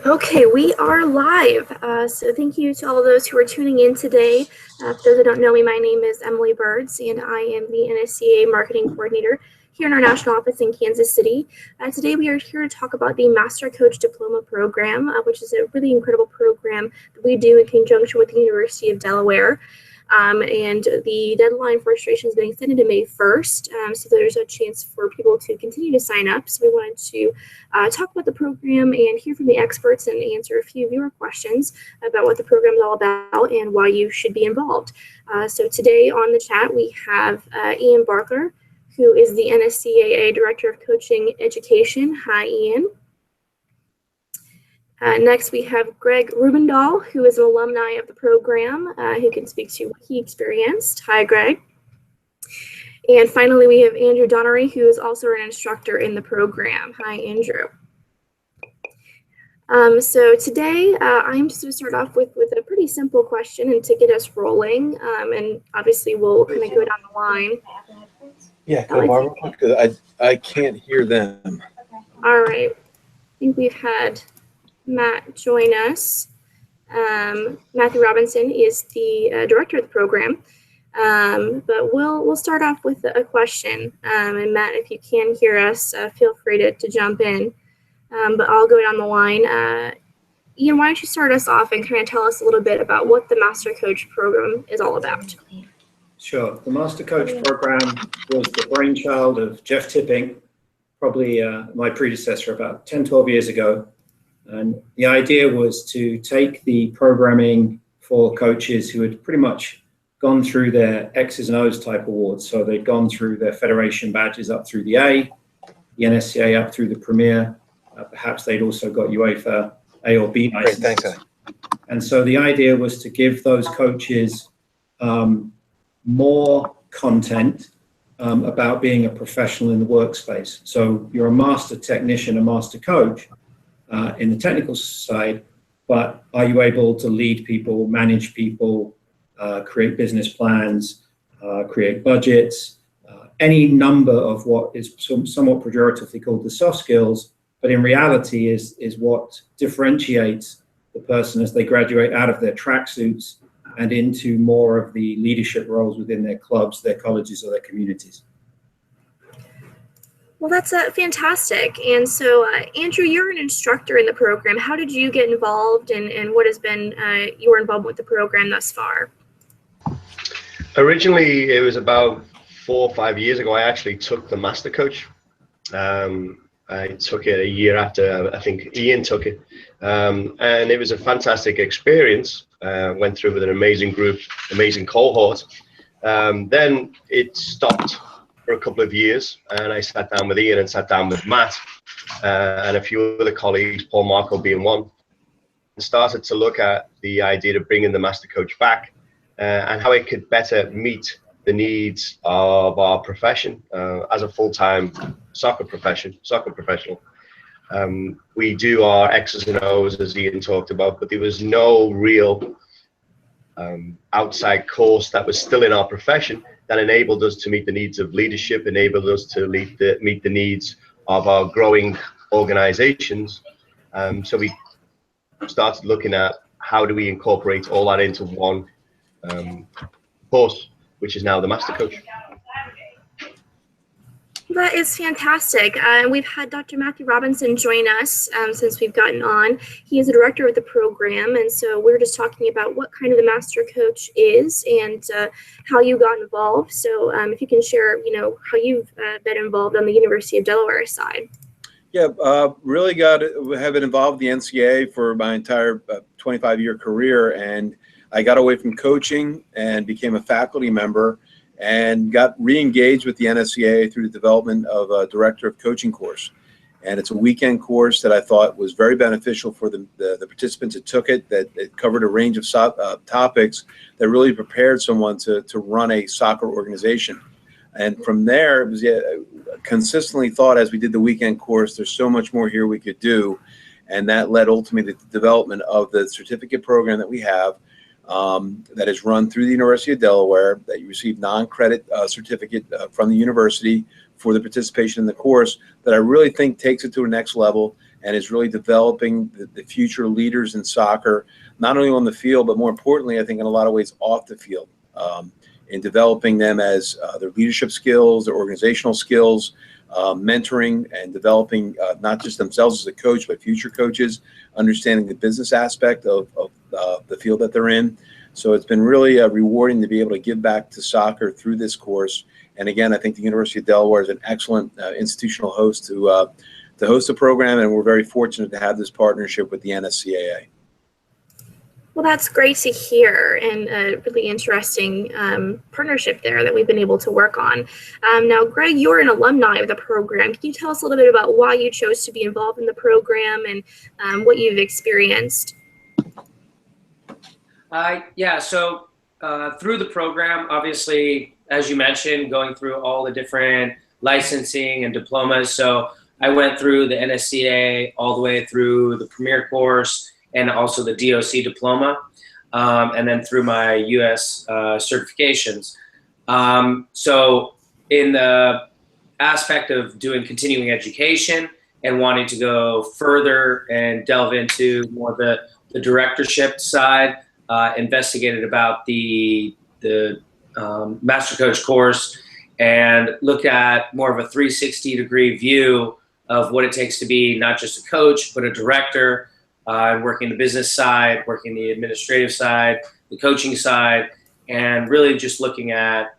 Okay, we are live. So thank you to all those who are tuning in today. For those who don't know me, my name is Emily Birds, and I am the NSCAA Marketing Coordinator here in our national office in Kansas City. Today we are here to talk about the Master Coach Diploma program, which is a really incredible program that we do in conjunction with the University of Delaware. And the deadline for registration has been extended to May 1st, so there's a chance for people to continue to sign up. So we wanted to talk about the program and hear from the experts and answer a few viewer questions about what the program is all about and why you should be involved. So today on the chat we have Ian Barker, who is the NSCAA Director of Coaching Education. Hi, Ian. Next, we have Greg Rubendall, who is an alumni of the program, who can speak to what he experienced. Hi, Greg. And finally, we have Andrew Donnery, who is also an instructor in the program. Hi, Andrew. So today, I'm just going to start off with a pretty simple question and to get us rolling. And obviously, we'll kind of go down the line. Yeah, go Barbara, because I can't hear them. All right. I think we've had Matt join us. Matthew Robinson is the director of the program, but we'll start off with a question. And Matt, if you can hear us, feel free to jump in. But I'll go down the line. Ian, why don't you start us off and kind of tell us a little bit about what the Master Coach program is all about? Sure. The Master Coach program was the brainchild of Jeff Tipping, probably my predecessor about 10, 12 years ago. And the idea was to take the programming for coaches who had pretty much gone through their X's and O's type awards. So they'd gone through their federation badges up through the A, the NSCAA up through the Premier. Perhaps they'd also got UEFA A or B licenses. Great, thanks. And so the idea was to give those coaches more content about being a professional in the workspace. So you're a master technician, a master coach, in the technical side, but are you able to lead people, manage people, create business plans, create budgets, any number of what is somewhat pejoratively called the soft skills, but in reality is what differentiates the person as they graduate out of their tracksuits and into more of the leadership roles within their clubs, their colleges, or their communities. Well, that's fantastic. And so, Andrew, you're an instructor in the program. How did you get involved, and what has been your involvement with the program thus far? Originally, it was about 4 or 5 years ago. I actually took the Master Coach. I took it a year after, I think Ian took it. And it was a fantastic experience. Went through with an amazing group, amazing cohort. Then it stopped for a couple of years, and I sat down with Ian and sat down with Matt and a few other colleagues, Paul Marco being one, and started to look at the idea of bringing the Master Coach back and how it could better meet the needs of our profession as a full-time soccer professional. We do our X's and O's, as Ian talked about, but there was no real outside course that was still in our profession that enabled us to meet the needs of leadership, enabled us to meet the needs of our growing organizations. So we started looking at how do we incorporate all that into one course, which is now the Master Coach. That is fantastic. We've had Dr. Matthew Robinson join us since we've gotten on. He is the director of the program, and so we're just talking about what kind of the Master Coach is and how you got involved. So if you can share, how you've been involved on the University of Delaware side. Yeah, really have been involved in the NCAA for my entire 25-year career, and I got away from coaching and became a faculty member and got re-engaged with the NSCAA through the development of a director of coaching course. And it's a weekend course that I thought was very beneficial for the participants that took it, that it covered a range of topics that really prepared someone to run a soccer organization. And from there, it was consistently thought as we did the weekend course, there's so much more here we could do. And that led ultimately to the development of the certificate program that we have, that is run through the University of Delaware, that you receive non-credit certificate from the university for the participation in the course, that I really think takes it to a next level, and is really developing the future leaders in soccer, not only on the field, but more importantly, I think in a lot of ways off the field, in developing them as their leadership skills, their organizational skills, mentoring and developing not just themselves as a coach, but future coaches, understanding the business aspect of the field that they're in. So it's been really rewarding to be able to give back to soccer through this course. And again, I think the University of Delaware is an excellent institutional host to host the program, and we're very fortunate to have this partnership with the NSCAA. Well, that's great to hear, and a really interesting partnership there that we've been able to work on. Now, Greg, you're an alumni of the program. Can you tell us a little bit about why you chose to be involved in the program and what you've experienced? Yeah, so through the program, obviously, as you mentioned, going through all the different licensing and diplomas. So I went through the NSCAA all the way through the Premier course and also the DOC diploma, and then through my US certifications. So in the aspect of doing continuing education and wanting to go further and delve into more the directorship side, investigated about the Master Coach course and look at more of a 360-degree view of what it takes to be not just a coach, but a director, and working the business side, working the administrative side, the coaching side, and really just looking at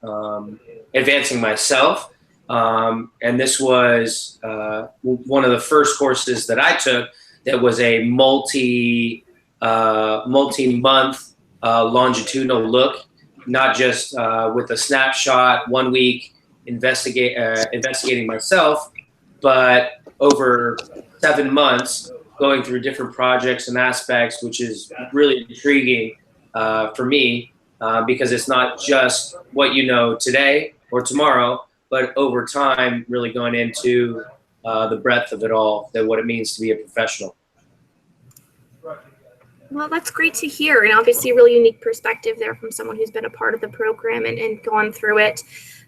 advancing myself. And this was one of the first courses that I took that was a multi-month longitudinal look, not just with a snapshot, 1 week investigating myself, but over 7 months going through different projects and aspects, which is really intriguing for me because it's not just what you know today or tomorrow, but over time really going into the breadth of it all, that what it means to be a professional. Well, that's great to hear, and obviously a really unique perspective there from someone who's been a part of the program and gone through it.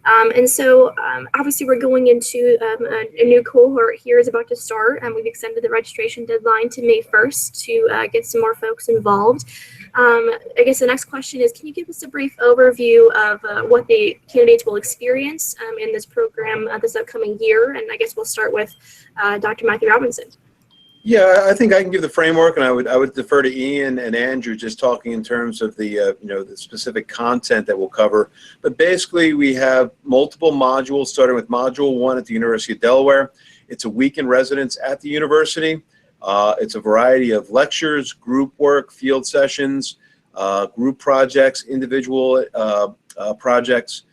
And so obviously we're going into a new cohort here is about to start, and we've extended the registration deadline to May 1st to get some more folks involved. I guess the next question is, can you give us a brief overview of what the candidates will experience in this program this upcoming year? And I guess we'll start with Dr. Matthew Robinson. Yeah, I think I can give the framework, and I would defer to Ian and Andrew just talking in terms of the the specific content that we'll cover. But basically, we have multiple modules, starting with Module 1 at the University of Delaware. It's a week in residence at the university. It's a variety of lectures, group work, field sessions, group projects, individual projects.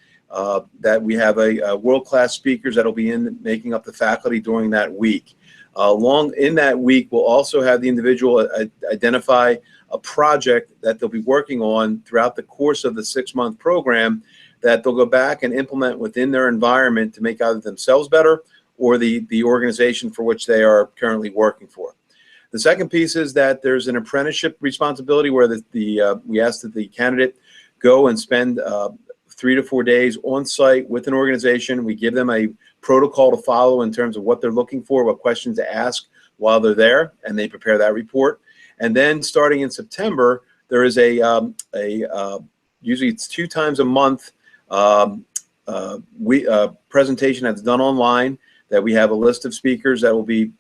That we have a world-class speakers that will be making up the faculty during that week. In that week, we'll also have the individual identify a project that they'll be working on throughout the course of the 6-month program that they'll go back and implement within their environment to make either themselves better or the organization for which they are currently working for. The second piece is that there's an apprenticeship responsibility where we ask that the candidate go and spend 3 to 4 days on site with an organization. We give them a protocol to follow in terms of what they're looking for, what questions to ask while they're there, and they prepare that report. And then starting in September, there is usually it's 2 times a month presentation that's done online, that we have a list of speakers that will be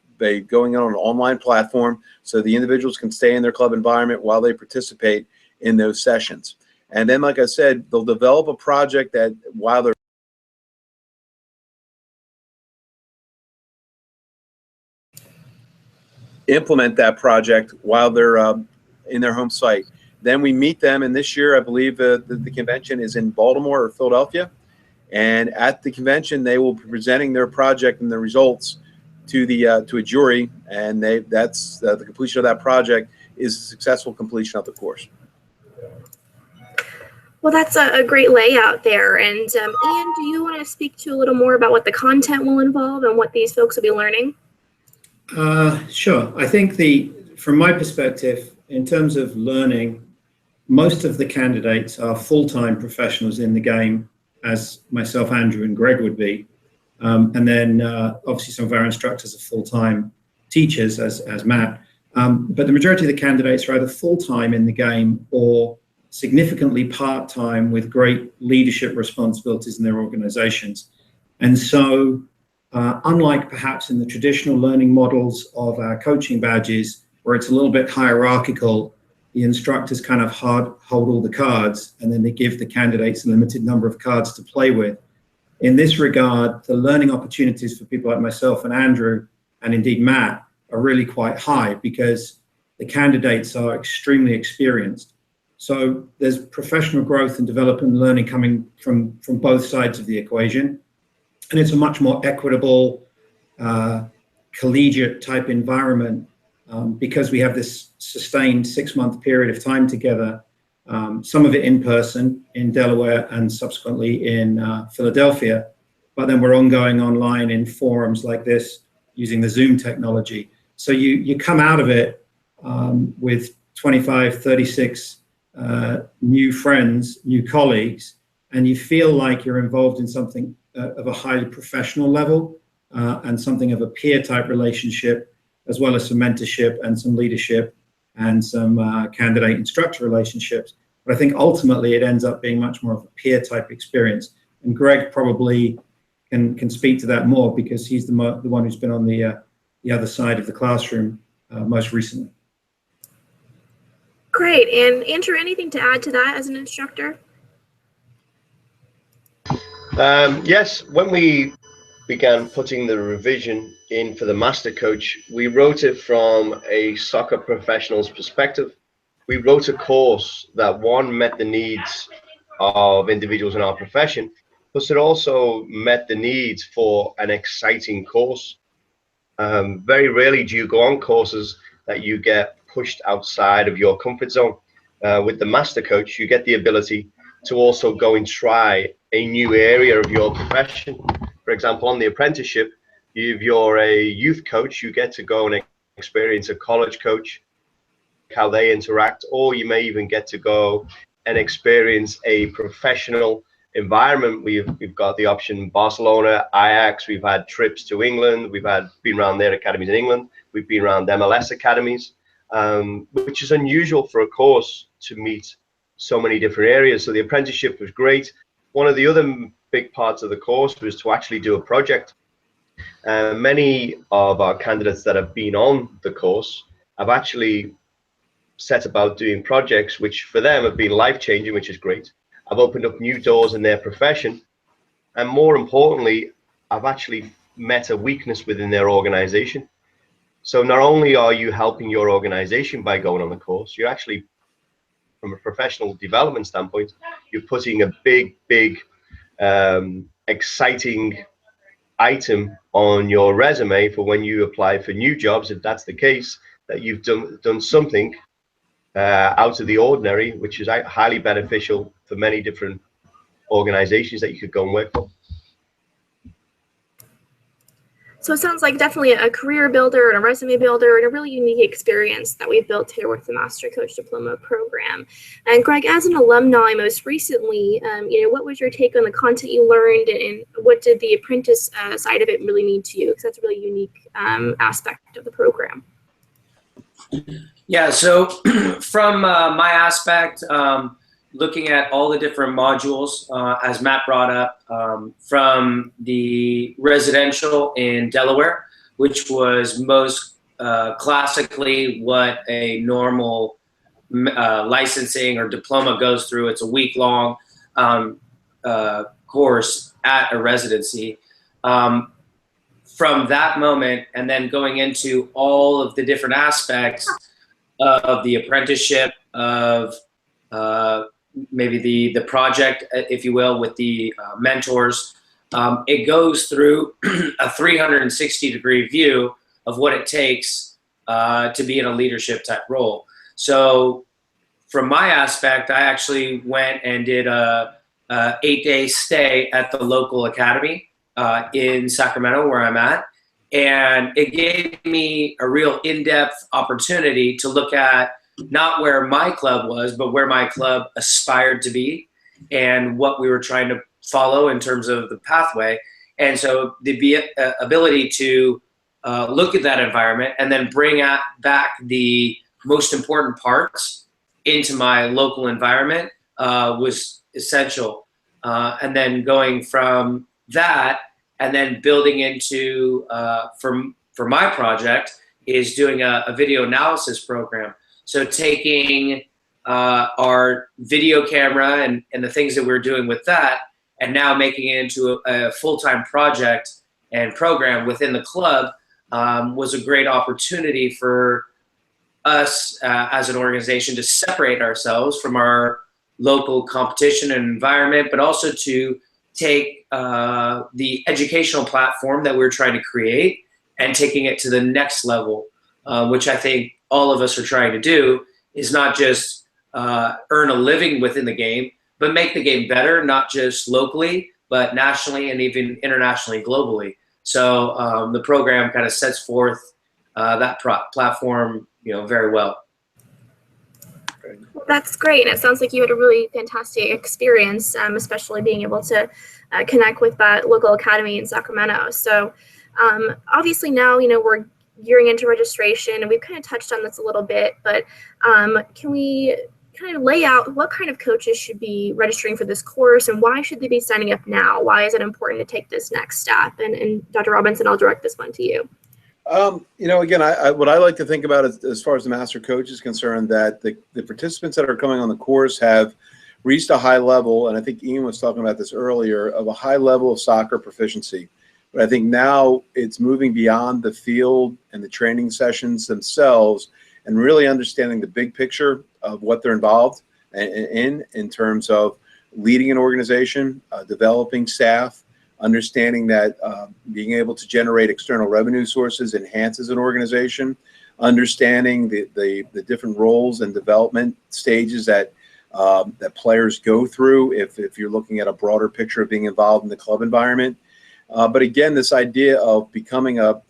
going on an online platform so the individuals can stay in their club environment while they participate in those sessions. And then, like I said, they'll develop a project that while they're implement that project while they're in their home site. Then we meet them, and this year I believe the convention is in Baltimore or Philadelphia. And at the convention, they will be presenting their project and the results to a jury, and that's the completion of that project is a successful completion of the course. Well, that's a great layout there. And Ian, do you want to speak to a little more about what the content will involve and what these folks will be learning? Sure. I think from my perspective, in terms of learning, most of the candidates are full-time professionals in the game, as myself, Andrew, and Greg would be. And then obviously some of our instructors are full-time teachers as Matt, but the majority of the candidates are either full-time in the game or significantly part-time with great leadership responsibilities in their organizations. And so unlike perhaps in the traditional learning models of our coaching badges, where it's a little bit hierarchical, the instructors kind of hold all the cards, and then they give the candidates a limited number of cards to play with. In this regard, the learning opportunities for people like myself and Andrew, and indeed Matt, are really quite high because the candidates are extremely experienced. So there's professional growth and development and learning coming from both sides of the equation. And it's a much more equitable, collegiate type environment because we have this sustained 6-month period of time together, some of it in person in Delaware and subsequently in Philadelphia, but then we're ongoing online in forums like this using the Zoom technology. So you come out of it with 25, 36 new friends, new colleagues, and you feel like you're involved in something of a highly professional level and something of a peer type relationship, as well as some mentorship and some leadership and some candidate instructor relationships. But I think ultimately it ends up being much more of a peer type experience. And Greg probably can speak to that more because he's the one who's been on the other side of the classroom most recently. Great. And Andrew, anything to add to that as an instructor? Yes, when we began putting the revision in for the master coach, we wrote it from a soccer professional's perspective. We wrote a course that, one, met the needs of individuals in our profession, plus it also met the needs for an exciting course. Very rarely do you go on courses that you get pushed outside of your comfort zone. With the master coach, you get the ability to also go and try a new area of your profession. For example, on the apprenticeship, if you're a youth coach, you get to go and experience a college coach, how they interact, or you may even get to go and experience a professional environment. We've got the option Barcelona, Ajax, we've had trips to England, we've been around their academies in England, we've been around MLS academies, which is unusual for a course to meet so many different areas. So the apprenticeship was great. One of the other big parts of the course was to actually do a project. Many of our candidates that have been on the course have actually set about doing projects which for them have been life-changing, which is great. I've opened up new doors in their profession, and more importantly, I've actually met a weakness within their organization. So not only are you helping your organization by going on the course, you're actually, from a professional development standpoint, you're putting a big exciting item on your resume for when you apply for new jobs, if that's the case, that you've done something out of the ordinary, which is highly beneficial for many different organizations that you could go and work for. So it sounds like definitely a career builder and a resume builder and a really unique experience that we've built here with the Master Coach Diploma program. And Greg, as an alumni most recently, what was your take on the content you learned, and what did the apprentice side of it really mean to you? Because that's a really unique aspect of the program. Yeah, so from my aspect, looking at all the different modules, as Matt brought up, from the residential in Delaware, which was most classically what a normal licensing or diploma goes through. It's a week-long course at a residency. From that moment, and then going into all of the different aspects of the apprenticeship, of maybe the project, if you will, with the mentors, it goes through a 360-degree view of what it takes to be in a leadership type role. So from my aspect, I actually went and did a 8-day stay at the local academy in Sacramento, where I'm at. And it gave me a real in-depth opportunity to look at not where my club was, but where my club aspired to be and what we were trying to follow in terms of the pathway. And so the ability to look at that environment and then bring back the most important parts into my local environment was essential. And then going from that and then building into, for my project, is doing a video analysis program. So taking our video camera and the things that we're doing with that, and now making it into a full-time project and program within the club, was a great opportunity for us as an organization to separate ourselves from our local competition and environment, but also to take the educational platform that we're trying to create and taking it to the next level, which I think all of us are trying to do, is not just earn a living within the game, but make the game better, not just locally, but nationally and even internationally, globally. So the program kind of sets forth that platform, very well. Well, that's great. And it sounds like you had a really fantastic experience, especially being able to connect with that local academy in Sacramento. So obviously now, we're gearing into registration, and we've kind of touched on this a little bit, but can we kind of lay out what kind of coaches should be registering for this course, and why should they be signing up now? Why is it important to take this next step? And Dr. Robinson, I'll direct this one to you. Again, what I like to think about as far as the master coach is concerned, that the participants that are coming on the course have reached a high level, and I think Ian was talking about this earlier, of a high level of soccer proficiency. But I think now it's moving beyond the field and the training sessions themselves, and really understanding the big picture of what they're involved in terms of leading an organization, developing staff, understanding that being able to generate external revenue sources enhances an organization, understanding the different roles and development stages that players go through if you're looking at a broader picture of being involved in the club environment. But again, this idea of becoming a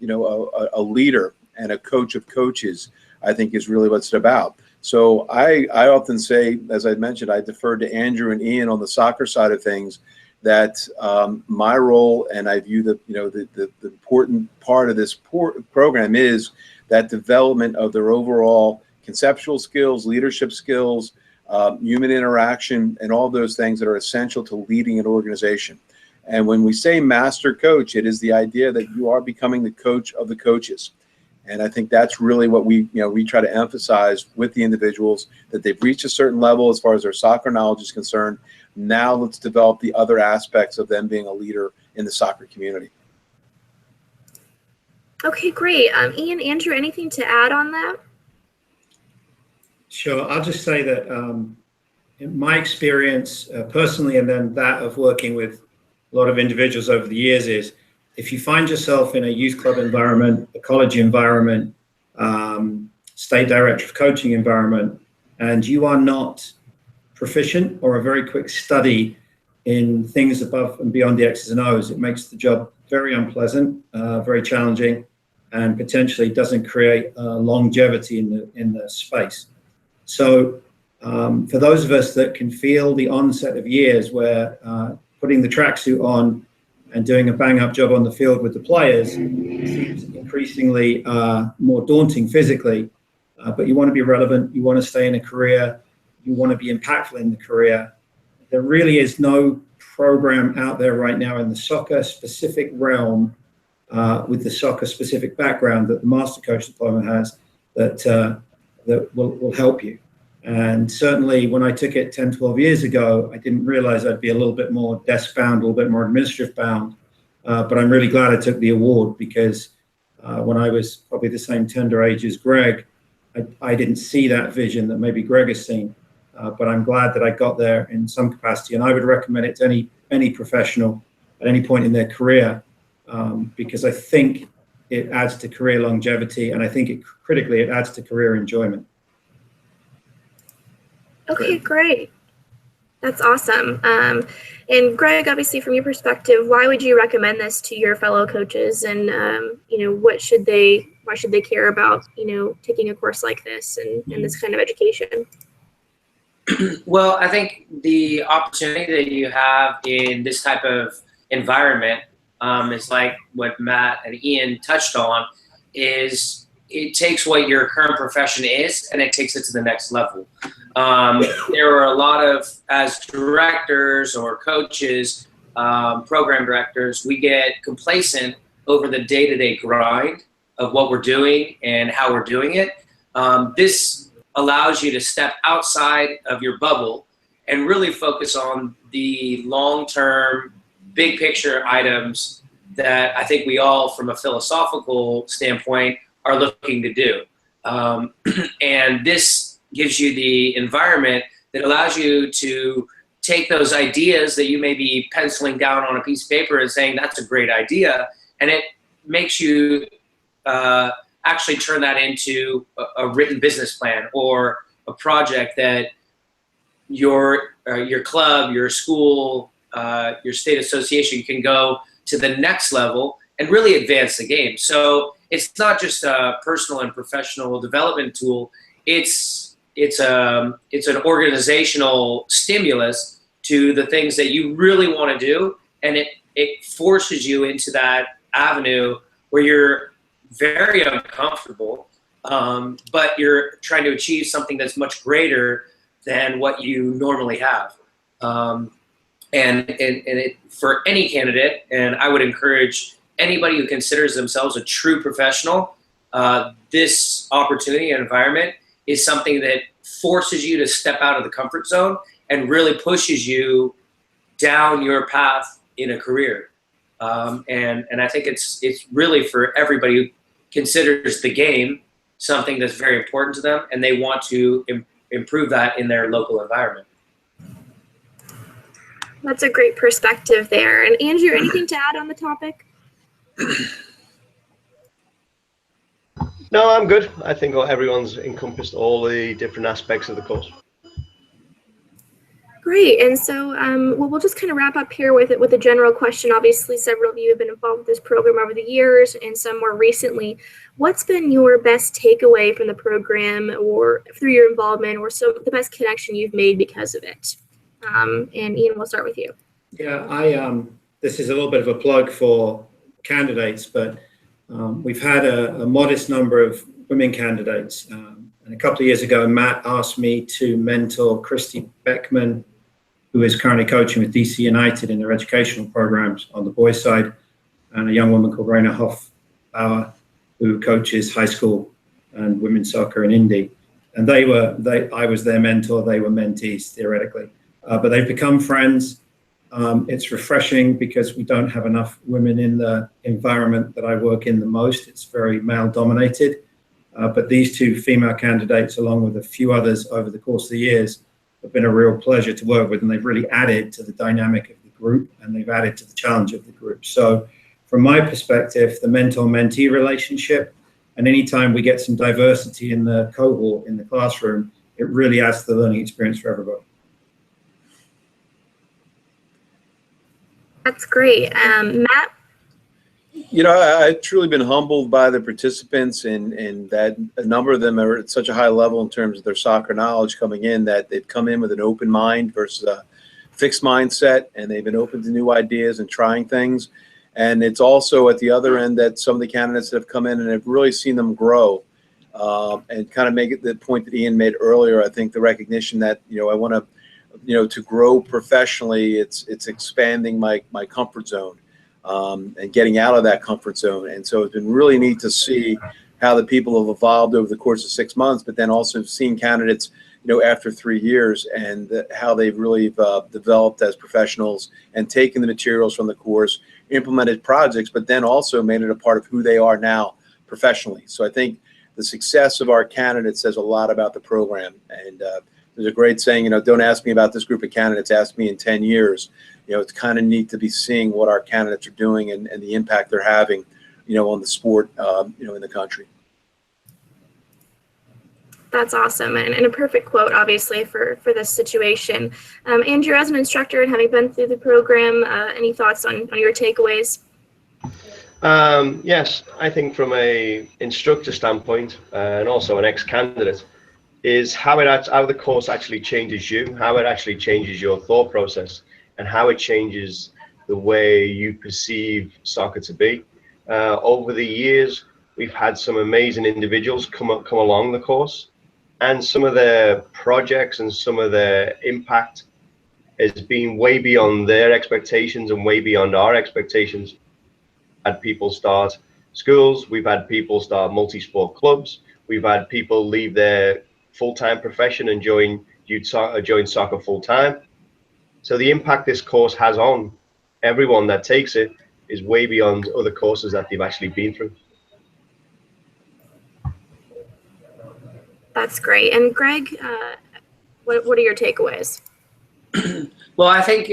leader and a coach of coaches, I think, is really what's it about. So I often say, as I mentioned, I deferred to Andrew and Ian on the soccer side of things, that my role, and I view the important part of this program, is that development of their overall conceptual skills, leadership skills, human interaction, and all those things that are essential to leading an organization. And when we say master coach, it is the idea that you are becoming the coach of the coaches. And I think that's really what we try to emphasize with the individuals, that they've reached a certain level as far as their soccer knowledge is concerned. Now let's develop the other aspects of them being a leader in the soccer community. Okay, great. Ian, Andrew, anything to add on that? Sure. I'll just say that in my experience personally, and then that of working with a lot of individuals over the years, is if you find yourself in a youth club environment, a college environment, state director of coaching environment, and you are not proficient or a very quick study in things above and beyond the X's and O's, it makes the job very unpleasant, very challenging, and potentially doesn't create longevity in the space. So for those of us that can feel the onset of years where putting the tracksuit on and doing a bang-up job on the field with the players seems increasingly more daunting physically, but you want to be relevant, you want to stay in a career, you want to be impactful in the career. There really is no program out there right now in the soccer-specific realm with the soccer-specific background that the Master Coach Diploma has that will help you. And certainly when I took it 10, 12 years ago, I didn't realize I'd be a little bit more desk-bound, a little bit more administrative bound. But I'm really glad I took the award, because when I was probably the same tender age as Greg, I didn't see that vision that maybe Greg has seen. But I'm glad that I got there in some capacity. And I would recommend it to any professional at any point in their career, because I think it adds to career longevity, and I think critically it adds to career enjoyment. Okay, great. That's awesome. And Greg, obviously from your perspective, why would you recommend this to your fellow coaches, and why should they care about taking a course like this and this kind of education? Well, I think the opportunity that you have in this type of environment is like what Matt and Ian touched on, is it takes what your current profession is and it takes it to the next level. There are a lot of, as directors or coaches, program directors, we get complacent over the day-to-day grind of what we're doing and how we're doing it. This allows you to step outside of your bubble and really focus on the long-term, big picture items that I think we all, from a philosophical standpoint, are looking to do. And this gives you the environment that allows you to take those ideas that you may be penciling down on a piece of paper and saying, that's a great idea, and it makes you actually turn that into a written business plan or a project that your club, your school, your state association can go to the next level and really advance the game. So it's not just a personal and professional development tool. It's an organizational stimulus to the things that you really want to do, and it forces you into that avenue where you're very uncomfortable, but you're trying to achieve something that's much greater than what you normally have. And it, for any candidate, and I would encourage anybody who considers themselves a true professional, this opportunity and environment is something that forces you to step out of the comfort zone and really pushes you down your path in a career. And I think it's really for everybody who considers the game something that's very important to them, and they want to improve that in their local environment. That's a great perspective there. And Andrew, anything to add on the topic? No, I'm good. I think everyone's encompassed all the different aspects of the course. Great. And so well, we'll just kind of wrap up here with a general question. Obviously, several of you have been involved with this program over the years and some more recently. What's been your best takeaway from the program or through your involvement, or the best connection you've made because of it? And Ian, we'll start with you. Yeah, this is a little bit of a plug for candidates, but we've had a modest number of women candidates. And a couple of years ago, Matt asked me to mentor Christy Beckman, who is currently coaching with DC United in their educational programs on the boys' side, and a young woman called Raina Hoffbauer, who coaches high school and women's soccer in Indy. And I was their mentor, they were mentees theoretically. But they've become friends. It's refreshing because we don't have enough women in the environment that I work in the most. It's very male dominated. But these two female candidates, along with a few others over the course of the years, have been a real pleasure to work with, and they've really added to the dynamic of the group, and they've added to the challenge of the group. So from my perspective, the mentor-mentee relationship, and anytime we get some diversity in the cohort, in the classroom, it really adds to the learning experience for everybody. That's great. Matt? You know, I've truly been humbled by the participants, and that a number of them are at such a high level in terms of their soccer knowledge coming in, that they've come in with an open mind versus a fixed mindset, and they've been open to new ideas and trying things. And it's also at the other end that some of the candidates that have come in and have really seen them grow, and kind of make it the point that Ian made earlier. I think the recognition that, I want to, to grow professionally, it's expanding my comfort zone. And getting out of that comfort zone. And so it's been really neat to see how the people have evolved over the course of 6 months, but then also seeing candidates, after 3 years, and how they've really developed as professionals and taken the materials from the course, implemented projects, but then also made it a part of who they are now professionally. So I think the success of our candidates says a lot about the program. And there's a great saying, don't ask me about this group of candidates, ask me in 10 years. It's kind of neat to be seeing what our candidates are doing and the impact they're having, on the sport, in the country. That's awesome, and a perfect quote, obviously, for this situation. Andrew, as an instructor and having been through the program, any thoughts on your takeaways? Yes, I think from a instructor standpoint, and also an ex-candidate, is how the course actually changes you, how it actually changes your thought process, and how it changes the way you perceive soccer to be. Over the years, we've had some amazing individuals come along the course, and some of their projects and some of their impact has been way beyond their expectations and way beyond our expectations. We've had people start schools, we've had people start multi-sport clubs, we've had people leave their full-time profession and join soccer full-time. So the impact this course has on everyone that takes it is way beyond other courses that they've actually been through. That's great. And Greg, what are your takeaways? Well, I think,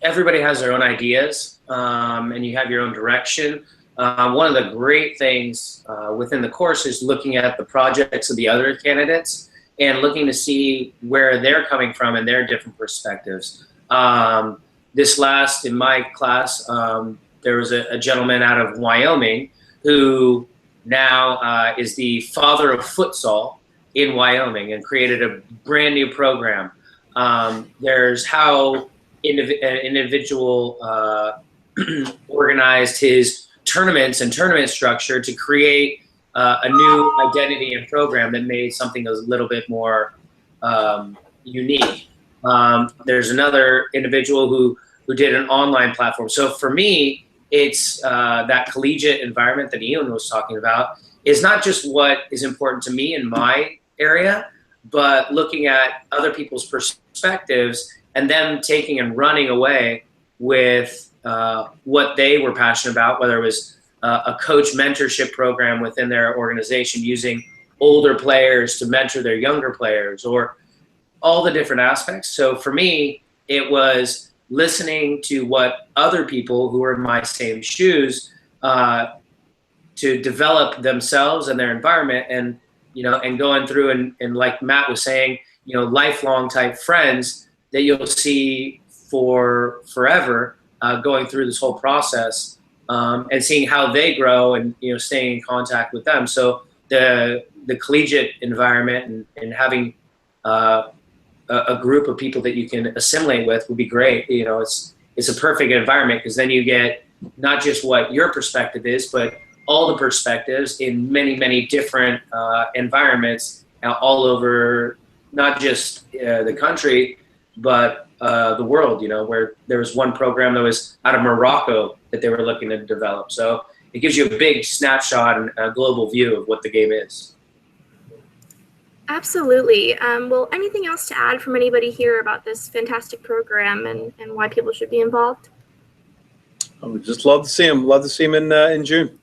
everybody has their own ideas, and you have your own direction. One of the great things within the course is looking at the projects of the other candidates and looking to see where they're coming from and their different perspectives. In my class, there was a gentleman out of Wyoming who now is the father of futsal in Wyoming and created a brand new program. There's how an individual organized his tournaments and tournament structure to create a new identity and program that made something a little bit more unique. There's another individual who did an online platform. So for me, it's that collegiate environment that Ian was talking about is not just what is important to me in my area, but looking at other people's perspectives and them taking and running away with what they were passionate about, whether it was a coach mentorship program within their organization using older players to mentor their younger players, or all the different aspects. So for me, it was listening to what other people who were in my same shoes to develop themselves and their environment, and going through and like Matt was saying, lifelong type friends that you'll see for forever, going through this whole process, and seeing how they grow and staying in contact with them. So the collegiate environment and having a group of people that you can assimilate with would be great. It's a perfect environment, because then you get not just what your perspective is, but all the perspectives in many, many different environments all over, not just the country, but the world, where there was one program that was out of Morocco that they were looking to develop. So it gives you a big snapshot and a global view of what the game is. Absolutely. Well, anything else to add from anybody here about this fantastic program and why people should be involved? I would just love to see him. Love to see him in June.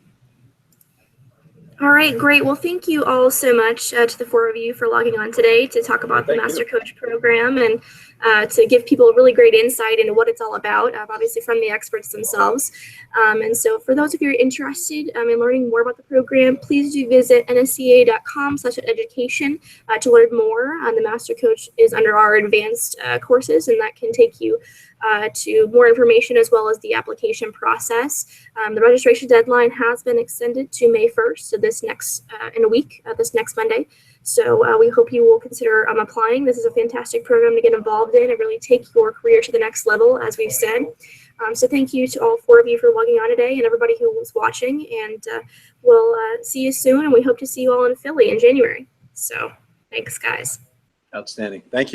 All right, great. Well, thank you all so much to the four of you for logging on today to talk about the Master Coach program and to give people a really great insight into what it's all about, obviously from the experts themselves. And so for those of you who are interested in learning more about the program, please do visit nsca.com/education to learn more. The Master Coach is under our advanced courses, and that can take you to more information as well as the application process. The registration deadline has been extended to May 1st, so this next Monday. So we hope you will consider applying. This is a fantastic program to get involved in and really take your career to the next level, as we've said. So thank you to all four of you for logging on today and everybody who was watching. And we'll see you soon, and we hope to see you all in Philly in January. So thanks, guys. Outstanding. Thank you.